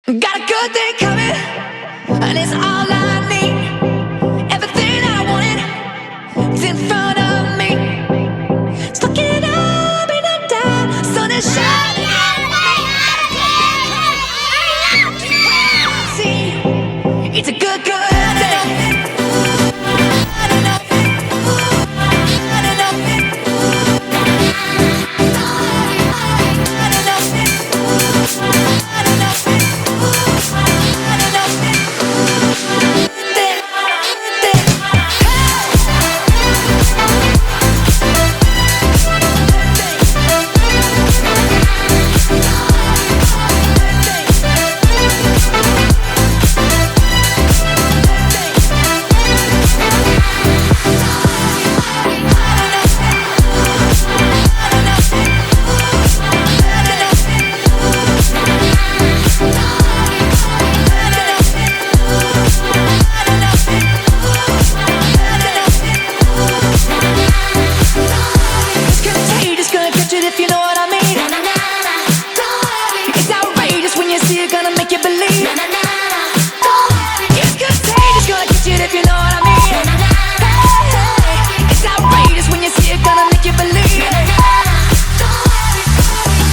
Got a good thing coming, and it's all I need. Everything I wanted is in front of me. It's looking up and up down, sun is shining on me. See, it's a good thing. If you know what I mean. It's outrageous when you see it, gonna make you believe. It's contagious, gonna get you if you know what I mean. Hey, it's outrageous when you see it, gonna make you believe.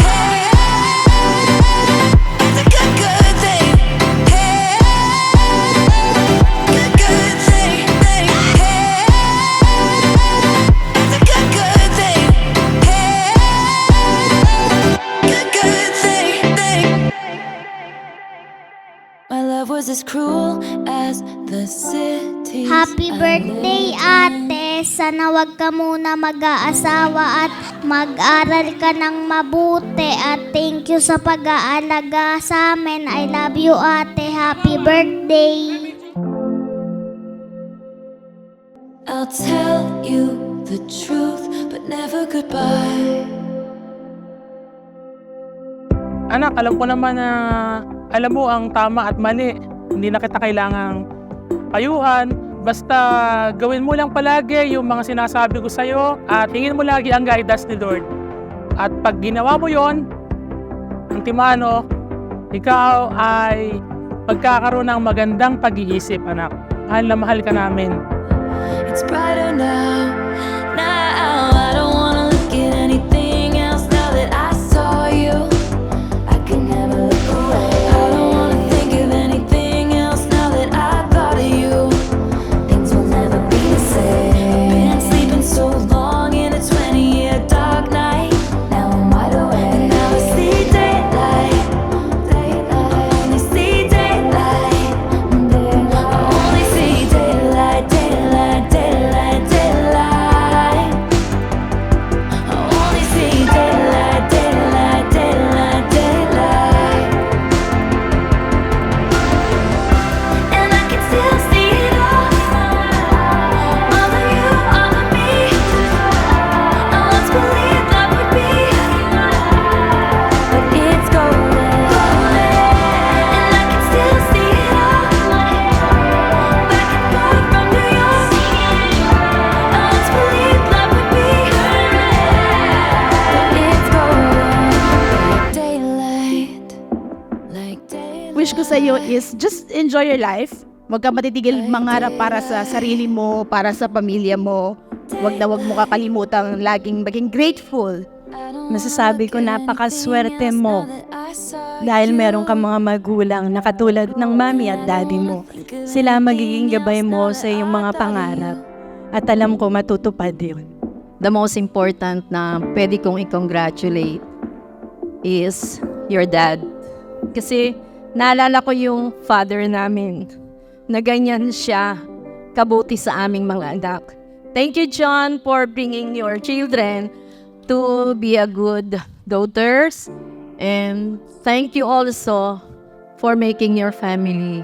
Hey, it's a good thing. Hey, good thing. Hey, it's a good thing. My love was as cruel as the city. Happy birthday, ate. Sana wag ka muna mag-aasawa at mag-aral ka ng mabuti. At thank you sa pag-aalaga sa amin. I love you, ate. Happy birthday. I'll tell you the truth, but never goodbye. Anak, alam ko naman na alam mo ang tama at mali. Hindi na kita kailangang payuhan. Basta gawin mo lang palagi yung mga sinasabi ko sa'yo at hingin mo lagi ang guidance ni Lord. At pag ginawa mo yon, Antimano, ikaw ay magkakaroon ng magandang pag-iisip, anak. Mahal na mahal ka namin. It's brighter now. I don't wanna look at anything else now that I saw you. I can never look away. I don't wanna think of anything else now that I thought of you. Things will never be the same. Been sleeping so long in a 20-year dark night. Now I'm wide awake. And now I see daylight. I only see daylight. I only see daylight, daylight, daylight, daylight. I only see daylight, daylight, daylight, daylight. And I can still see it all. All of you, all of me. I once believed love would be, but it's golden. And I can still see it all. Back and forth from New York. I once believed love would be, but it's golden. Like daylight, like daylight. Wish ko sa'yo is just enjoy your life. Huwag ka matitigil mangarap para sa sarili mo, para sa pamilya mo. Huwag na huwag mo kakalimutan laging maging grateful. Masasabi ko napakaswerte mo dahil meron kang mga magulang na katulad ng mami at daddy mo. Sila magiging gabay mo sa iyong mga pangarap at alam ko matutupad yun. The most important na pwede kong i-congratulate is your dad. Kasi naalala ko yung father namin na ganyan siya kabuti sa aming mga anak. Thank you, John, for bringing your children to be a good daughters. And thank you also for making your family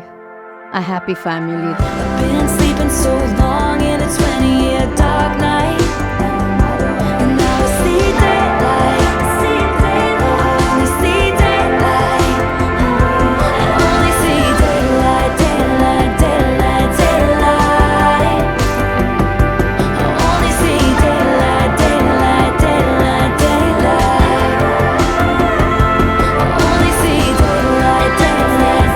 a happy family. Been sleeping so long in a 20-year dark night. And now I see daylight. I only see daylight. I only see daylight, daylight, daylight, daylight. I only see daylight, daylight, daylight, daylight. I only see daylight, daylight.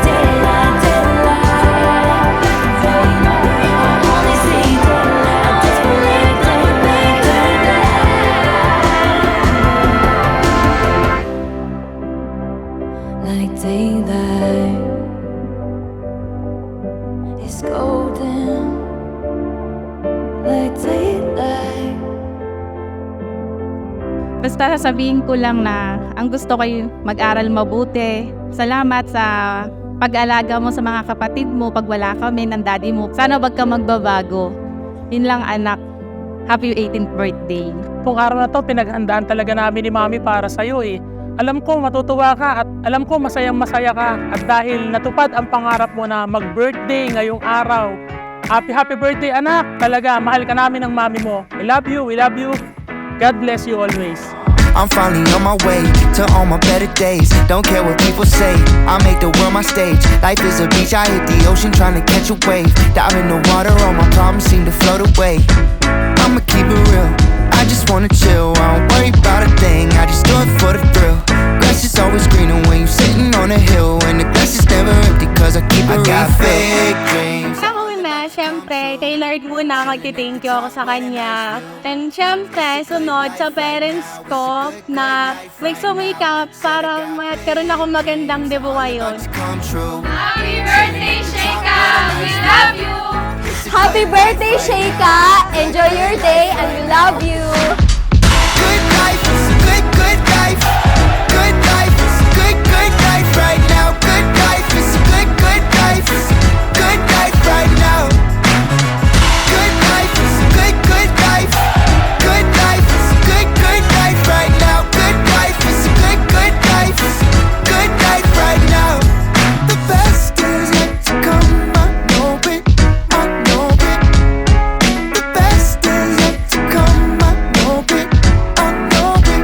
that is golden like daylight. Basta sasabihin ko lang na ang gusto ko yung mag-aral mabuti. Salamat sa pag-alaga mo sa mga kapatid mo pag wala kami ng daddy mo. Sana wag ka magbabago. Yun lang anak. Happy 18th birthday. Itong araw na to, pinaghandaan talaga namin ni Mami para sa'yo eh. Alam ko matutuwa ka at alam ko masayang masaya ka. At dahil natupad ang pangarap mo na mag-birthday ngayong araw. Happy birthday anak! Talaga, mahal ka namin ng Mami mo. I love you, we love you. God bless you always. I'm finally on my way to all my better days. Don't care what people say, I make the world my stage. Life is a beach, I hit the ocean trying to catch a wave. Dive in the water, all my problems seem to float away. I'ma keep it real, I just wanna chill. I don't worry about a thing, I just do it for the thrill. Grass is always greener when you're sitting on a hill. And the glass is never empty cause I keep it real. I got big dreams. Siyempre, kay Lord muna magti-thank you ako sa Kanya. And siyempre, sunod sa parents ko na nagsumikap para magkaroon ako magandang debo ngayon. Come true. Happy birthday, Sheika! We love you! Happy birthday, Sheika! Enjoy your day and we love you! Good life is a good life. Good life is a good life right now. Good life is a good life. Good life right now. Good life is a good life. Good life is a good life right now. Good life is a good life. Good life right now. The best is yet to come. I know it. I know it. The best is yet to come. I know it. I know it.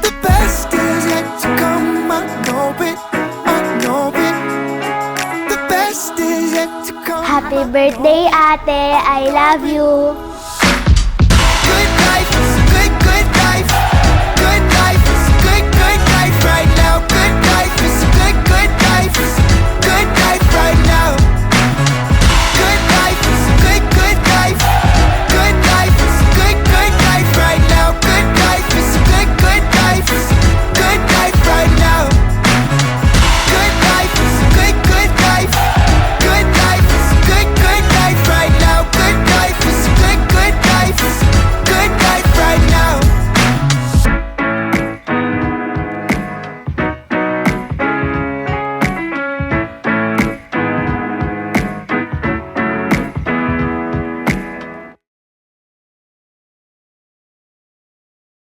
The best is yet to come. I know it. I know it. The best is yet to come. Happy birthday, ate. I love you.